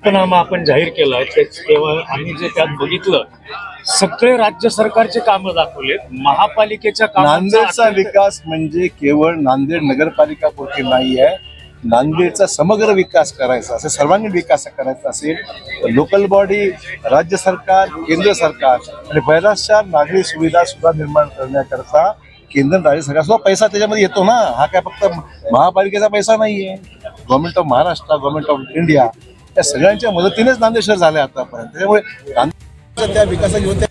पंचनामा आपण जाहीर केलाय तेव्हा आम्ही जे त्यात बघितलं सगळे राज्य सरकारचे कामं दाखवलेत, महापालिकेच्या नांदेडचा विकास म्हणजे केवळ नांदेड नगरपालिका पुरती नाही आहे. नांदेडचा समग्र विकास करायचा असेल, सर्वांगीण विकास करायचा असेल तर लोकल बॉडी, राज्य सरकार, केंद्र सरकार आणि बऱ्याचशा नागरी सुविधा सुद्धा निर्माण करण्याकरता केंद्र आणि राज्य सरकार सुद्धा पैसा त्याच्यामध्ये येतो ना. हा काय फक्त महापालिकेचा पैसा नाहीये. Government of Maharashtra, government of India या सगळ्यांच्या मदतीनेच नांदेड शहर झाले आतापर्यंत. त्यामुळे नांदेडच्या त्या विकासाची होत्या.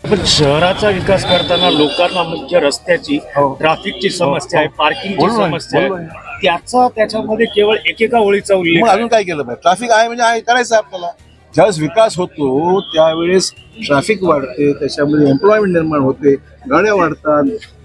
पण शहराचा विकास करताना लोकांना मुख्य रस्त्याची, ट्रॅफिकची समस्या आहे, पार्किंगची समस्या आहे, त्याच्यामध्ये केवळ एकेका ओळीचा उल्लेख. मग अजून काय केलं पाहिजे? ट्रॅफिक आहे म्हणजे आहे, करायचं आपल्याला. ज्यावेळेस विकास होतो त्यावेळेस ट्रॅफिक वाढते, त्याच्यामध्ये एम्प्लॉयमेंट निर्माण होते, गाड्या वाढतात,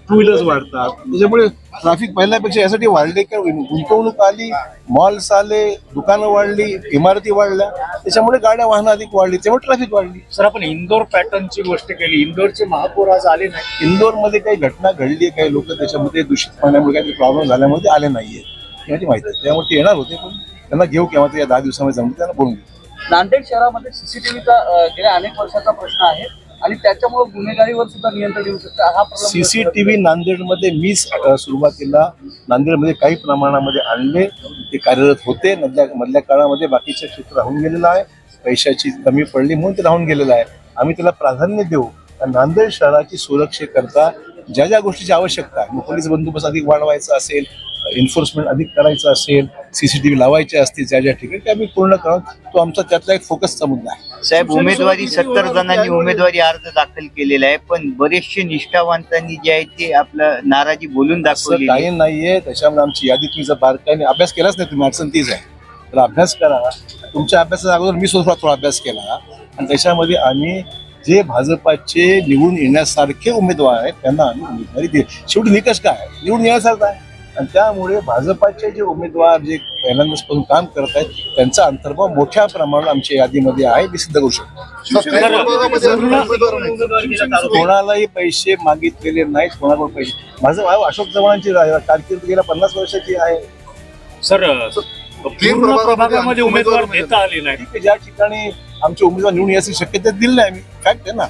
टू व्हीलर्स वाढतात. त्याच्यामुळे ट्रॅफिक पहिल्यापेक्षा यासाठी वाढले की गुंतवणूक आली, मॉल्स आले, दुकानं वाढली, इमारती वाढल्या, त्याच्यामुळे गाड्या वाहनं अधिक वाढली, त्यामुळे ट्रॅफिक वाढली. सर, आपण इंदोर पॅटर्नची गोष्ट केली. इंदोरचे महापौर आज आले नाही. इंदोरमध्ये काही घटना घडली, काही लोक त्याच्यामध्ये दूषित पाण्यामुळे काही प्रॉब्लेम झाल्यामुळे ते आले नाहीये, याची माहिती आहे. त्यामुळे ते येणार होते, पण त्यांना घेऊ केव्हा ते या 10 दिवसामध्ये जमले, त्यांना बोलून घेऊ. नांदेड शहरामध्ये सीसीटीव्हीचा गेल्या अनेक वर्षाचा प्रश्न आहे आणि त्याच्यामुळे गुन्हेगारीवर सुद्धा नियंत्रण येऊ शकतं. हा सीसीटीव्ही नांदेडमध्ये मीच सुरुवातीला नांदेडमध्ये काही प्रमाणामध्ये आणले, ते कार्यरत होते. मधल्या काळामध्ये बाकीचे क्षेत्र राहून गेलेलं आहे, पैशाची कमी पडली म्हणून ते राहून गेलेलं आहे. आम्ही त्याला प्राधान्य देऊ. नांदेड शहराची सुरक्षेकरता ज्या ज्या गोष्टीची आवश्यकता आहे, पोलीस बंदोबस्त अधिक वाढवायचा असेल, एन्फोर्समेंट अधिक करायचं असेल, सीसीटीव्ही लावायचे असतील ज्या ज्या ठिकाणी, ते आम्ही पूर्ण करू. तो आमचा त्यातला एक फोकसचा मुद्दा आहे. साहेब, उमेदवारी 70 जणांनी उमेदवारी अर्ज दाखल केलेला आहे, पण बरेचसे निष्ठावंतांनी जे आहे ते आपलं नाराजी बोलून दाखवली. काही नाहीये त्याच्यामुळे आमची यादी तुम्ही जर बारकाईने अभ्यास केलाच नाही, तुम्ही अडचण तीच आहे. तर अभ्यास करा. तुमच्या अभ्यासाच्या अगोदर मी सुद्धा थोडा अभ्यास केला आणि त्याच्यामध्ये आम्ही जे भाजपाचे निवडून येण्यासारखे उमेदवार आहेत त्यांना आम्ही उमेदवारी दिली. शेवटी निकष काय आहे? निवडून येण्यासारखं आहे. आणि त्यामुळे भाजपाचे जे उमेदवार जे पहिल्यांदाचपासून काम करत आहेत त्यांचा अंतर्भाव मोठ्या प्रमाणात आमच्या यादीमध्ये आहे, मी सिद्ध करू शकतो. कोणालाही पैसे मागितलेले नाहीत, कोणाकडून पैसे. माझं अशोक चव्हाणांची कारकीर्द गेल्या 50 वर्षाची आहे. सर, पूर्ण प्रभागामध्ये उमेदवार देता आले नाही. ज्या ठिकाणी आमचे उमेदवार निवडून याची शक्यता दिली नाही आम्ही. फॅक्ट आहे ना.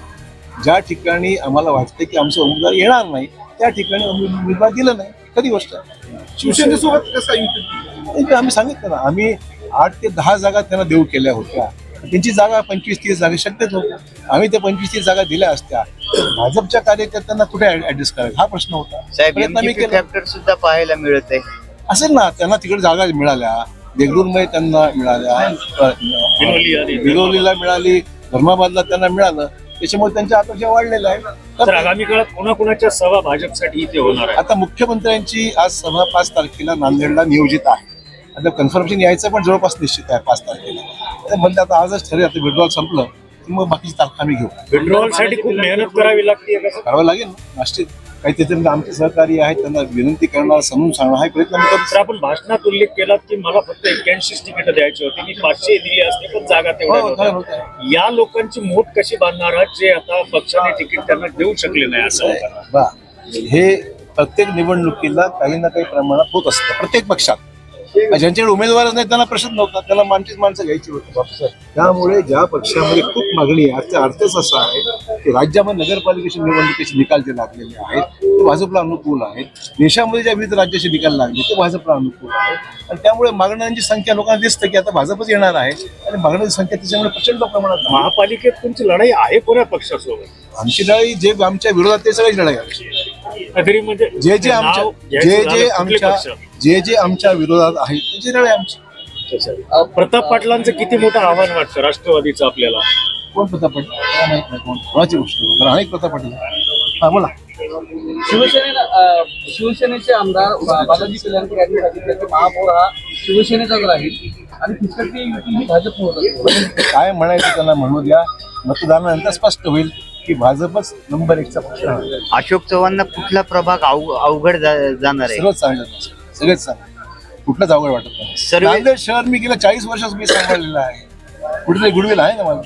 ज्या ठिकाणी आम्हाला वाटते की आमचे उमेदवार येणार नाही त्या ठिकाणी उमेदवार दिलं नाही. कधी गोष्ट आहे. शिवसेनेसोबत कसं आम्ही सांगितलं ना, आम्ही 8 ते 10 जागा त्यांना देऊ केल्या होत्या. त्यांची जागा 25-30 जागा शक्यच होत्या. आम्ही त्या 25-30 जागा दिल्या असत्या. भाजपच्या कार्यकर्त्यांना कुठे ऍडजस्ट करायचा हा प्रश्न होता. साहेब, सुद्धा पाहायला मिळत आहे असेल ना, त्यांना तिकडे जागा मिळाल्या, देगलूरमध्ये त्यांना मिळाल्या, बिलोलीला मिळाली, धर्माबादला त्यांना मिळालं. त्याच्यामुळे त्यांच्या अपेक्षा वाढलेल्या आहे. तर आगामी काळात कोणाकोणाच्या सभा भाजपसाठी इथे होणार आहे? आता मुख्यमंत्र्यांची आज सभा 5 तारखेला नांदेडला नियोजित आहे. आता कन्फर्मेशन यायचं पण जवळपास निश्चित आहे 5 तारखेला. म्हणजे आता आजच ठरेल. आता विड्रॉल संपलं की मग बाकीची तारखा आम्ही घेऊ. विड्रॉल साठी खूप मेहनत करावी लागते. करावं लागेल ना निश्चित. काही तिथे आमचे सहकारी आहेत, त्यांना विनंती करणार, समजून सांगणार हा प्रयत्न तर आपण भाषणात उल्लेख केलात की मला फक्त 81 तिकीट द्यायची होती, मी 500 दिली असते पण जागा तेवढ्या होत्या. या लोकांची मोठ कशी बांधणार आहात जे आता पक्षाने तिकीट त्यांना देऊ शकले नाही? असं हे प्रत्येक निवडणुकीला काही ना काही प्रमाणात होत असतं प्रत्येक पक्षात. ज्यांच्याकडे उमेदवारच नाही त्यांना प्रश्न नव्हता, त्यांना आमचीच माणसं घ्यायची होती. त्यामुळे ज्या पक्षामध्ये खूप मागणी आहे, आजचा अर्थच असा आहे की राज्यामध्ये नगरपालिकेच्या निवडणुकीचे निकाल जे लागलेले आहेत ते भाजपला अनुकूल आहेत. देशामध्ये ज्या विविध राज्याचे निकाल लागले ते भाजपला अनुकूल आहेत. आणि त्यामुळे मागण्यांची संख्या लोकांना दिसतं की आता भाजपच येणार आहे आणि मागण्यांची संख्या त्याच्यामुळे प्रचंड प्रमाणात. महापालिकेत तुमची लढाई आहे कोणा पक्षासोबत? आमची लढाई जे आमच्या विरोधात ते सगळीच लढाई आहे. म्हणजे जे आमच्या विरोधात आहे त्याची लढाई आमची. प्रताप पाटलांचं किती मोठं आव्हान वाटतं राष्ट्रवादीचं आपल्याला? कोण प्रताप पाटील? माहित नाही कोण, कोणाची गोष्ट. अनेक प्रताप पाटील. हा बोला. शिवसेनेचे आमदार बालाजी कल्याणकर यांनी सांगितलं की महापौर हा शिवसेनेचाच राहील आणि तिसरी युती ही भाजप. काय म्हणायचं त्यांना म्हणू द्या. मतदानानंतर स्पष्ट होईल की भाजपच नंबर 1चा पक्ष आहे. अशोक चव्हाणांना कुठला प्रभाग अवघड जाणार आहे? सर्वच चांगलं, सगळेच चांगलं. कुठलंच अवघड वाटत नाही. नांदेड शहर मी गेल्या 40 वर्षात मी सांभाळलेलं आहे. कुठेतरी गुडविल आहे ना मला.